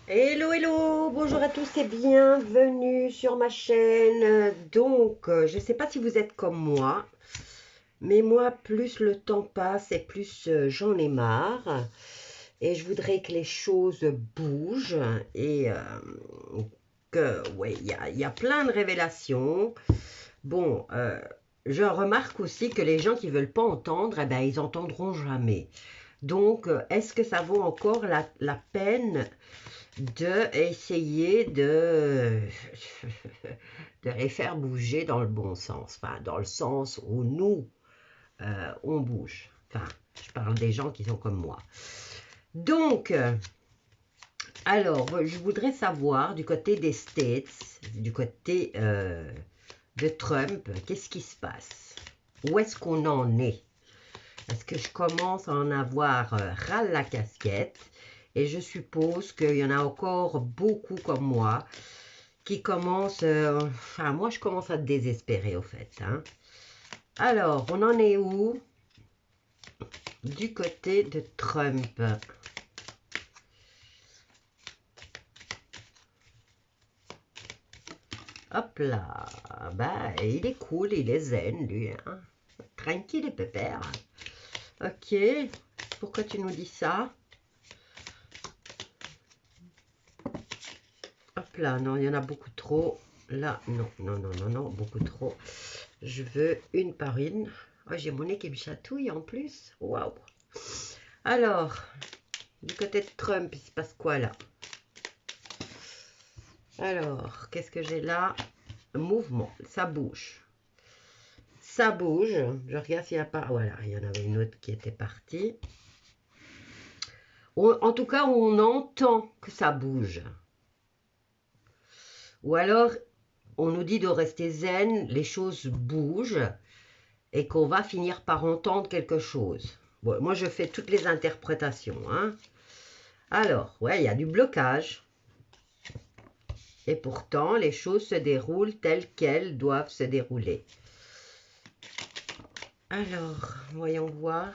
Hello, hello, bonjour à tous et bienvenue sur ma chaîne. Je ne sais pas si vous êtes comme moi, mais moi, plus le temps passe et plus j'en ai marre. Et je voudrais que les choses bougent et ouais, il y a plein de révélations. Bon, je remarque aussi que les gens qui veulent pas entendre, eh ben, ils entendront jamais. Est-ce que ça vaut encore la peine de essayer de les faire bouger dans le bon sens, enfin dans le sens où nous, on bouge. Enfin, je parle des gens qui sont comme moi. Donc, je voudrais savoir du côté des States, du côté de Trump, qu'est-ce qui se passe? Où est-ce qu'on en est? Est-ce que je commence à en avoir ras la casquette? Et je suppose qu'il y en a encore beaucoup comme moi qui commencent... enfin, moi, je commence à désespérer, au fait. Hein. Alors, on en est où? Du côté de Trump. Hop là. Bah, il est cool, il est zen, lui. Hein. Tranquille et pépère. Ok. Pourquoi tu nous dis ça? Hop là, non, il y en a beaucoup trop. Là, non, non, non, non, non, beaucoup trop. Je veux une par une. Oh, j'ai mon nez qui me chatouille en plus. Waouh. Alors, du côté de Trump, il se passe quoi là? Alors, qu'est-ce que j'ai là? Mouvement, ça bouge. Ça bouge. Je regarde s'il n'y a pas... Voilà, il y en avait une autre qui était partie. En tout cas, on entend que ça bouge. Ou alors, on nous dit de rester zen, les choses bougent et qu'on va finir par entendre quelque chose. Bon, moi, je fais toutes les interprétations. Hein. Alors, ouais, il y a du blocage. Et pourtant, les choses se déroulent telles qu'elles doivent se dérouler. Alors, voyons voir.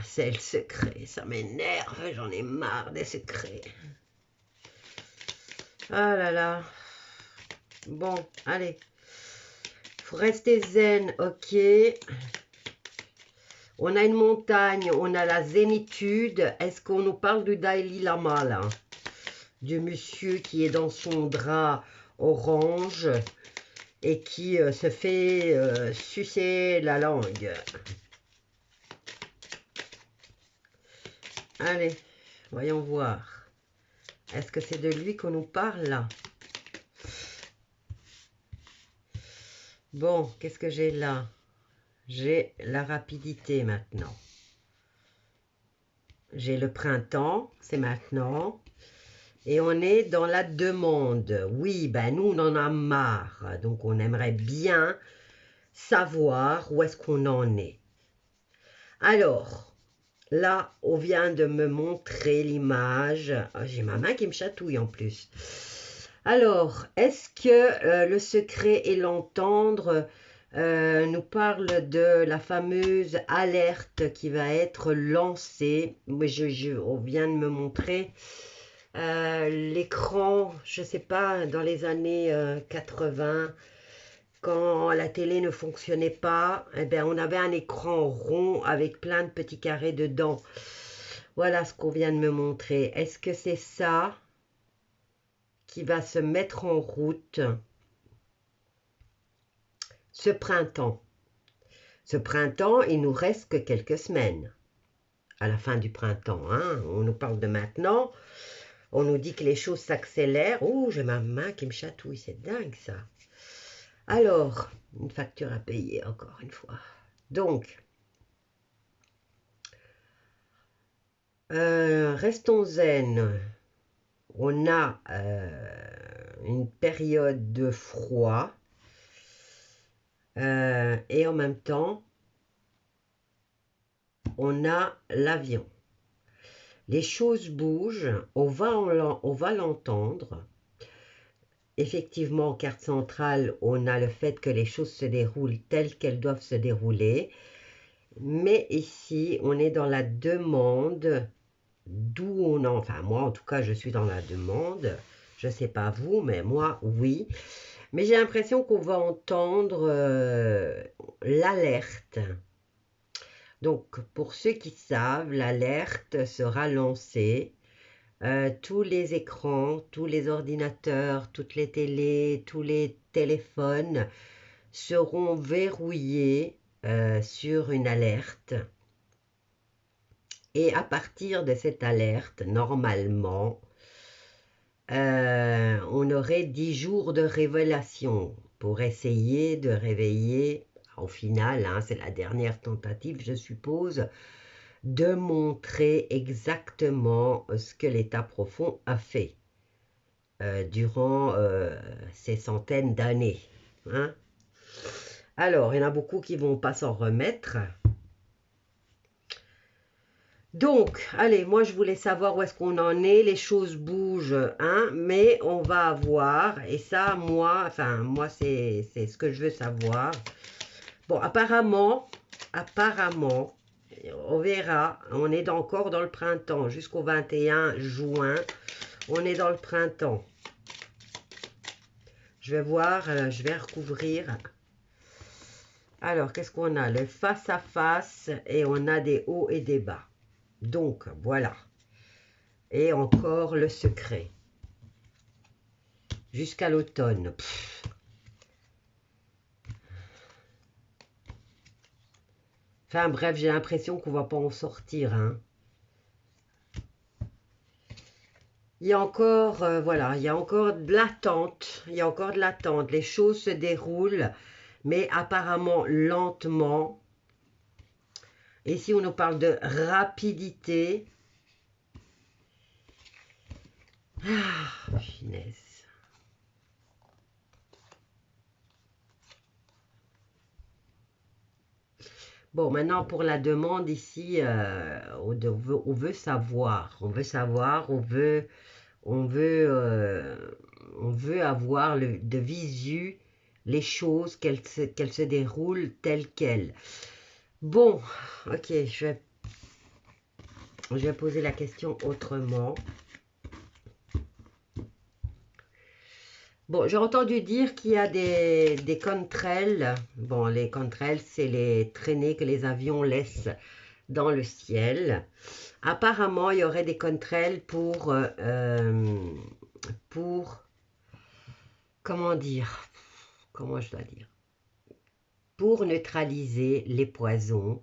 C'est le secret, ça m'énerve, j'en ai marre des secrets. Ah là là. Bon, allez. Faut rester zen, ok. On a une montagne, on a la zénitude. Est-ce qu'on nous parle du Dalai Lama, là? Du monsieur qui est dans son drap orange et qui se fait sucer la langue. Allez, voyons voir. Est-ce que c'est de lui qu'on nous parle, là? Bon, qu'est-ce que j'ai là? J'ai la rapidité maintenant. J'ai le printemps, c'est maintenant. Et on est dans la demande. Oui, ben nous, on en a marre. Donc, on aimerait bien savoir où est-ce qu'on en est. Alors, là, on vient de me montrer l'image. Oh, j'ai ma main qui me chatouille en plus. Alors, est-ce que le secret est l'entendre nous parle de la fameuse alerte qui va être lancée. On vient de me montrer l'écran, je ne sais pas, dans les années 80, quand la télé ne fonctionnait pas, eh bien, on avait un écran rond avec plein de petits carrés dedans. Voilà ce qu'on vient de me montrer. Est-ce que c'est ça qui va se mettre en route ce printemps? Ce printemps, il nous reste que quelques semaines à la fin du printemps. Hein. On nous parle de maintenant. On nous dit que les choses s'accélèrent. Oh, j'ai ma main qui me chatouille. C'est dingue ça. Alors, une facture à payer encore une fois. Donc, restons zen. On a une période de froid. Et en même temps, on a l'avion. Les choses bougent, on va l'entendre. Effectivement, en carte centrale, on a le fait que les choses se déroulent telles qu'elles doivent se dérouler. Mais ici, on est dans la demande d'où on en... Enfin, moi, en tout cas, je suis dans la demande. Je ne sais pas vous, mais moi, oui. Mais j'ai l'impression qu'on va entendre l'alerte. Donc, pour ceux qui savent, l'alerte sera lancée. Tous les écrans, tous les ordinateurs, toutes les télés, tous les téléphones seront verrouillés sur une alerte. Et à partir de cette alerte, normalement, on aurait 10 jours de révélation pour essayer de réveiller, au final, hein, c'est la dernière tentative, je suppose, de montrer exactement ce que l'État profond a fait durant ces centaines d'années. Hein. Alors, il y en a beaucoup qui ne vont pas s'en remettre. Donc, allez, moi je voulais savoir où est-ce qu'on en est, les choses bougent, hein, mais on va avoir, et ça, moi c'est ce que je veux savoir. Bon, apparemment, on verra, on est encore dans le printemps, jusqu'au 21 juin, on est dans le printemps. Je vais voir, je vais recouvrir. Alors, qu'est-ce qu'on a? Le face à face, et on a des hauts et des bas. Donc, voilà. Et encore le secret. Jusqu'à l'automne. Enfin bref, j'ai l'impression qu'on ne va pas en sortir. Hein. Il y a encore, voilà, il y a encore de l'attente. Il y a encore de l'attente. Les choses se déroulent, mais apparemment lentement. Et si on nous parle de rapidité... Ah, finesse. Bon, maintenant pour la demande ici, on veut savoir, on veut, on veut avoir de visu les choses, qu'elles se déroulent telles quelles. Bon, ok, je vais poser la question autrement. Bon, j'ai entendu dire qu'il y a des contrails. Bon, les contrails, c'est les traînées que les avions laissent dans le ciel. Apparemment, il y aurait des contrails pour comment dire, comment je dois dire, pour neutraliser les poisons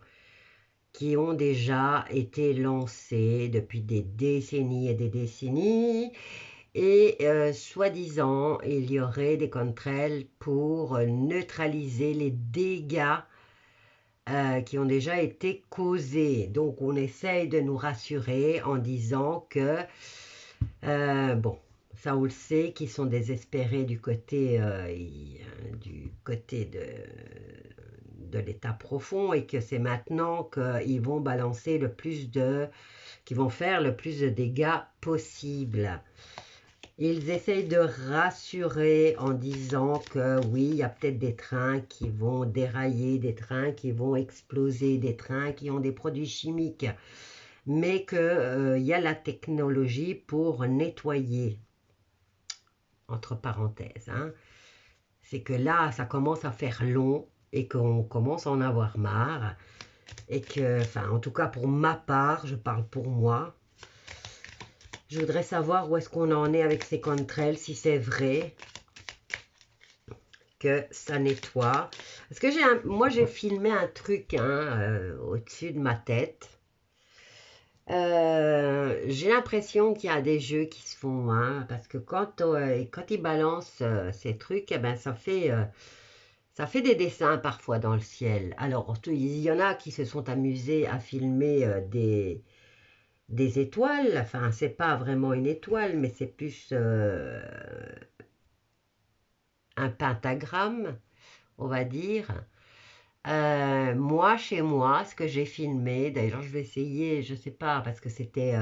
qui ont déjà été lancés depuis des décennies et des décennies. Et soi-disant, il y aurait des contrails pour neutraliser les dégâts qui ont déjà été causés. Donc, on essaye de nous rassurer en disant que, bon, ça on le sait, qu'ils sont désespérés du côté de l'état profond et que c'est maintenant qu'ils vont balancer le plus qu'ils vont faire le plus de dégâts possible. Ils essayent de rassurer en disant que oui, il y a peut-être des trains qui vont dérailler, des trains qui vont exploser, des trains qui ont des produits chimiques, mais qu'il y a la technologie pour nettoyer, entre parenthèses. Hein. C'est que là, ça commence à faire long et qu'on commence à en avoir marre. Et que, enfin, en tout cas pour ma part, je parle pour moi, je voudrais savoir où est-ce qu'on en est avec ces contrails, si c'est vrai que ça nettoie. Parce que moi, j'ai filmé un truc hein, au-dessus de ma tête. J'ai l'impression qu'il y a des jeux qui se font, hein, parce que quand ils balancent ces trucs, eh ben, ça fait des dessins parfois dans le ciel. Alors, il y en a qui se sont amusés à filmer des étoiles, enfin c'est pas vraiment une étoile, mais c'est plus un pentagramme, on va dire. Moi, chez moi, ce que j'ai filmé, d'ailleurs je vais essayer, je sais pas, parce que c'était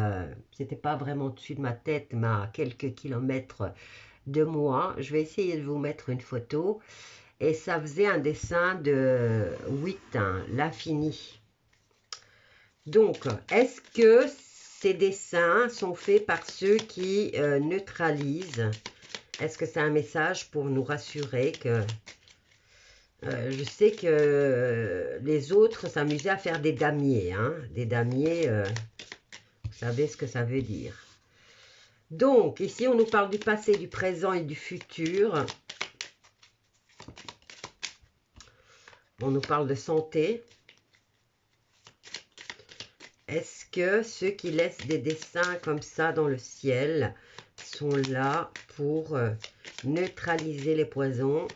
pas vraiment au-dessus de ma tête, mais à quelques kilomètres de moi, je vais essayer de vous mettre une photo, et ça faisait un dessin de 8, hein, l'infini. Donc, est-ce que ces dessins sont faits par ceux qui neutralisent. Est-ce que c'est un message pour nous rassurer que... je sais que les autres s'amusaient à faire des damiers. Hein, des damiers, vous savez ce que ça veut dire. Donc, ici, on nous parle du passé, du présent et du futur. On nous parle de santé. Est-ce que ceux qui laissent des dessins comme ça dans le ciel sont là pour neutraliser les poisons?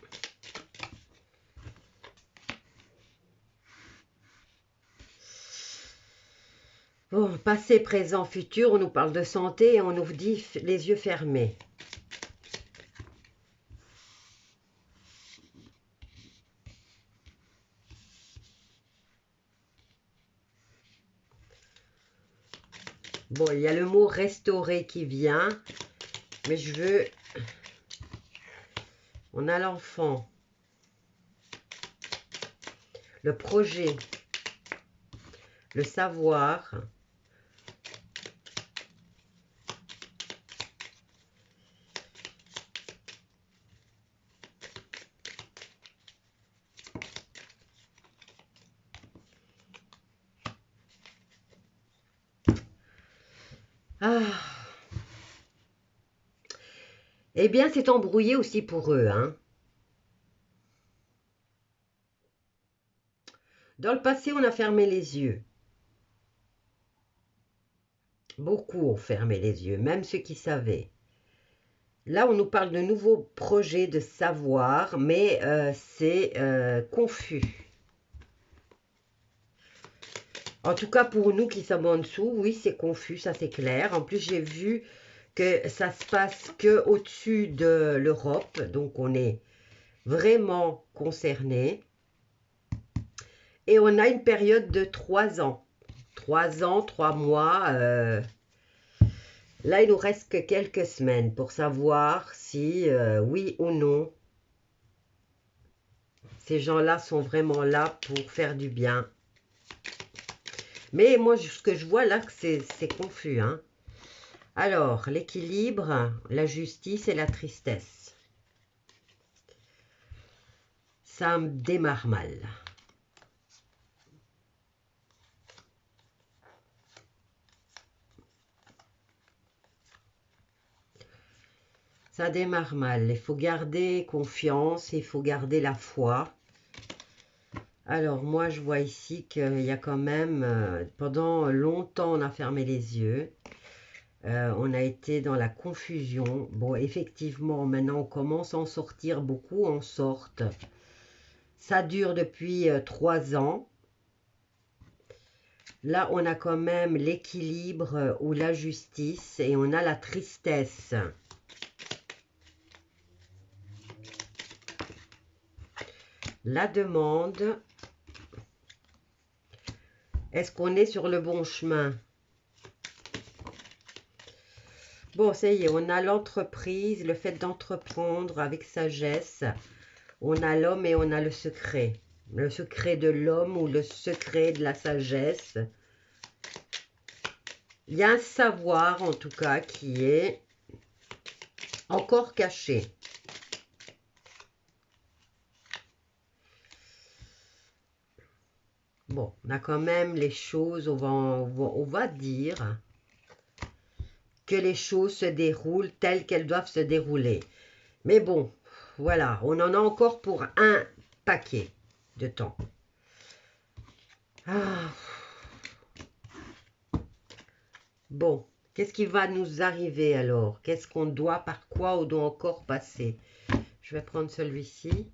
Bon, passé, présent, futur, on nous parle de santé et on nous dit les yeux fermés. Bon, il y a le mot restaurer qui vient, mais je veux... On a l'enfant, le projet, le savoir, eh bien, c'est embrouillé aussi pour eux. Hein. Dans le passé, on a fermé les yeux. Beaucoup ont fermé les yeux, même ceux qui savaient. Là, on nous parle de nouveaux projets de savoir, mais c'est confus. En tout cas, pour nous qui sommes en dessous, oui, c'est confus, ça c'est clair. En plus, j'ai vu que ça se passe que au-dessus de l'Europe, donc on est vraiment concerné. Et on a une période de 3 ans. 3 ans, 3 mois. Là, il nous reste que quelques semaines pour savoir si, oui ou non, ces gens-là sont vraiment là pour faire du bien. Mais moi, ce que je vois là, c'est confus. Hein. Alors, l'équilibre, la justice et la tristesse. Ça me démarre mal. Ça démarre mal. Il faut garder confiance, il faut garder la foi. Alors, moi, je vois ici qu'il y a quand même, pendant longtemps, on a fermé les yeux. On a été dans la confusion. Bon, effectivement, maintenant, on commence à en sortir. Beaucoup en sortent. Ça dure depuis 3 ans. Là, on a quand même l'équilibre ou la justice et on a la tristesse. La demande. Est-ce qu'on est sur le bon chemin? Bon, ça y est, on a l'entreprise, le fait d'entreprendre avec sagesse. On a l'homme et on a le secret. Le secret de l'homme ou le secret de la sagesse. Il y a un savoir, en tout cas, qui est encore caché. Bon, on a quand même les choses, on va dire que les choses se déroulent telles qu'elles doivent se dérouler. Mais bon, voilà, on en a encore pour un paquet de temps. Ah. Bon, qu'est-ce qui va nous arriver alors? Qu'est-ce qu'on doit, par quoi on doit encore passer? Je vais prendre celui-ci.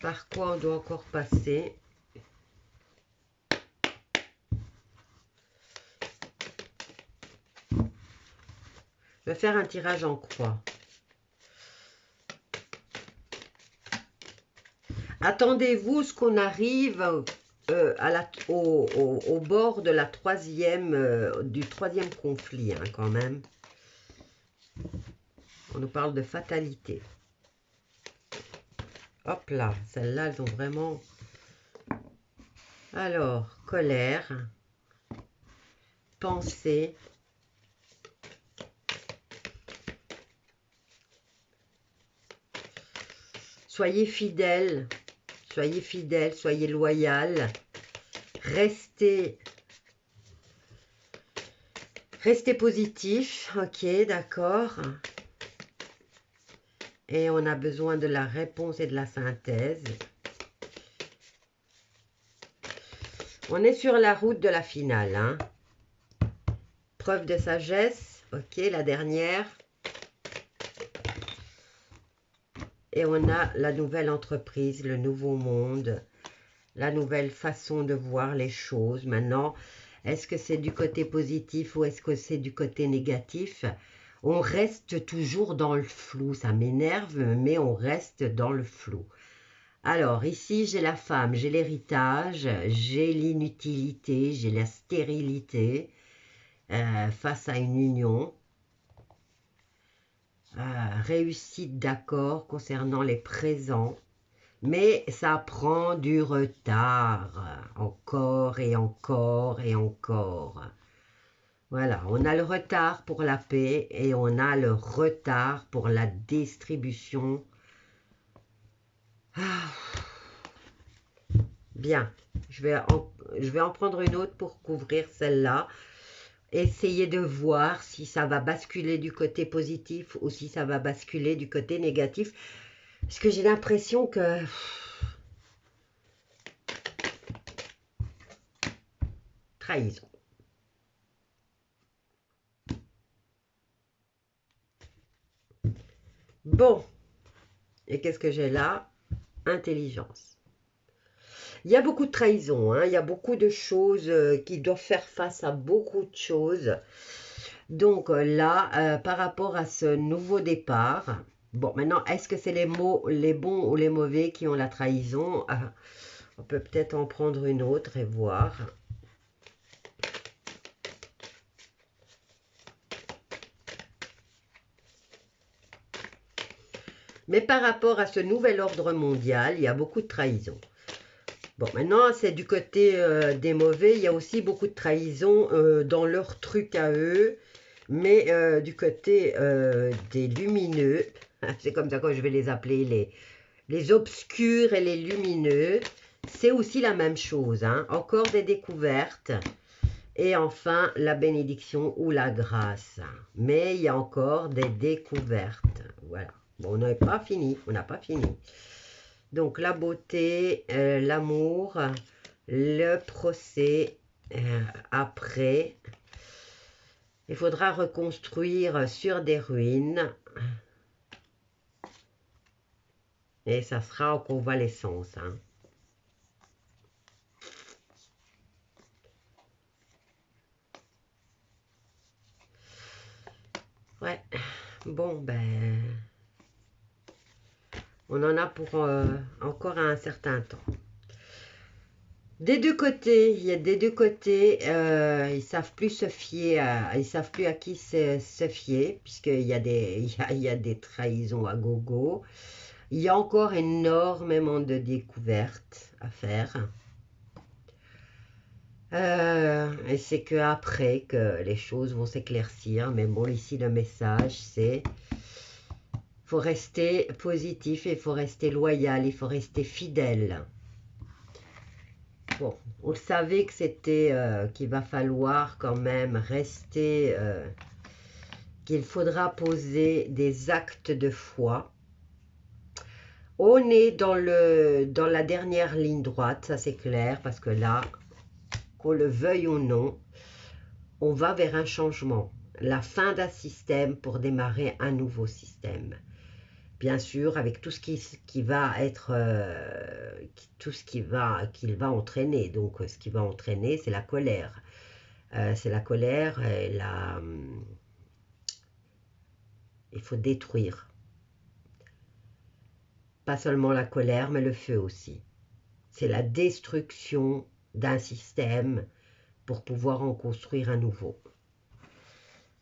Par quoi on doit encore passer? Je vais faire un tirage en croix. Attendez-vous ce qu'on arrive au bord de la du troisième conflit, hein, quand même. On nous parle de fatalité. Hop là, celles-là, elles ont vraiment... Alors, colère. pensée. Soyez fidèles, soyez loyal. Restez positif, ok, d'accord. Et on a besoin de la réponse et de la synthèse. On est sur la route de la finale, hein. Preuve de sagesse, ok, la dernière. Et on a la nouvelle entreprise, le nouveau monde, la nouvelle façon de voir les choses. Maintenant, est-ce que c'est du côté positif ou est-ce que c'est du côté négatif? On reste toujours dans le flou, ça m'énerve, mais on reste dans le flou. Alors, ici, j'ai la femme, j'ai l'héritage, j'ai l'inutilité, j'ai la stérilité face à une union. Réussite d'accord concernant les présents. Mais ça prend du retard, encore et encore et encore. Voilà, on a le retard pour la paix et on a le retard pour la distribution. Bien, je vais en prendre une autre pour couvrir celle-là. Essayez de voir si ça va basculer du côté positif ou si ça va basculer du côté négatif. Parce que j'ai l'impression que... Trahison. Bon, et qu'est-ce que j'ai là? Intelligence. Il y a beaucoup de trahison, hein, il y a beaucoup de choses qui doivent faire face à beaucoup de choses. Donc là, par rapport à ce nouveau départ, bon, maintenant, est-ce que c'est les bons ou les mauvais qui ont la trahison? On peut peut-être en prendre une autre et voir. Mais par rapport à ce nouvel ordre mondial, il y a beaucoup de trahison. Bon, maintenant, c'est du côté des mauvais. Il y a aussi beaucoup de trahison dans leur truc à eux. Mais du côté des lumineux, c'est comme ça que je vais les appeler, les obscurs et les lumineux, c'est aussi la même chose, hein. Encore des découvertes. Et enfin, la bénédiction ou la grâce. Mais il y a encore des découvertes. Voilà. Bon, on n'a pas fini. On n'a pas fini. Donc, la beauté, l'amour, le procès, après. Il faudra reconstruire sur des ruines. Et ça sera en convalescence, hein. Ouais. Bon, ben... on en a pour encore un certain temps. Des deux côtés, il y a des deux côtés, ils savent plus se fier, ils savent plus à qui se fier, puisqu'il y a il y a des trahisons à gogo. Il y a encore énormément de découvertes à faire. Et c'est que après que les choses vont s'éclaircir. Mais bon, ici le message c'est faut rester positif, il faut rester loyal, il faut rester fidèle. Bon, on le savait que c'était qu'il va falloir quand même rester, qu'il faudra poser des actes de foi. On est dans la dernière ligne droite, ça c'est clair, parce que là, qu'on le veuille ou non, on va vers un changement. La fin d'un système pour démarrer un nouveau système. Bien sûr, avec tout ce qui va être, tout ce qu'il va entraîner. Donc, ce qui va entraîner, c'est la colère. C'est la colère et il faut détruire. Pas seulement la colère, mais le feu aussi. C'est la destruction d'un système pour pouvoir en construire un nouveau.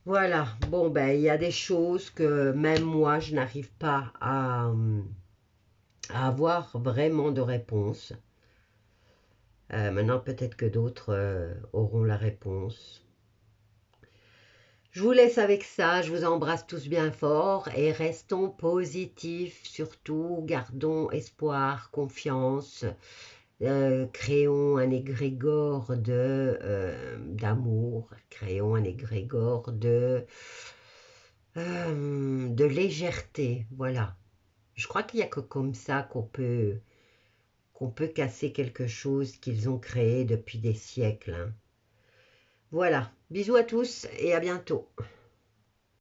Voilà, bon ben il y a des choses que même moi je n'arrive pas à avoir vraiment de réponse. Maintenant peut-être que d'autres auront la réponse. Je vous laisse avec ça, je vous embrasse tous bien fort et restons positifs surtout, gardons espoir, confiance, créons un égrégore d'amour, créons un égrégore de légèreté, voilà. Je crois qu'il n'y a que comme ça qu'on peut casser quelque chose qu'ils ont créé depuis des siècles, hein. Voilà, bisous à tous et à bientôt.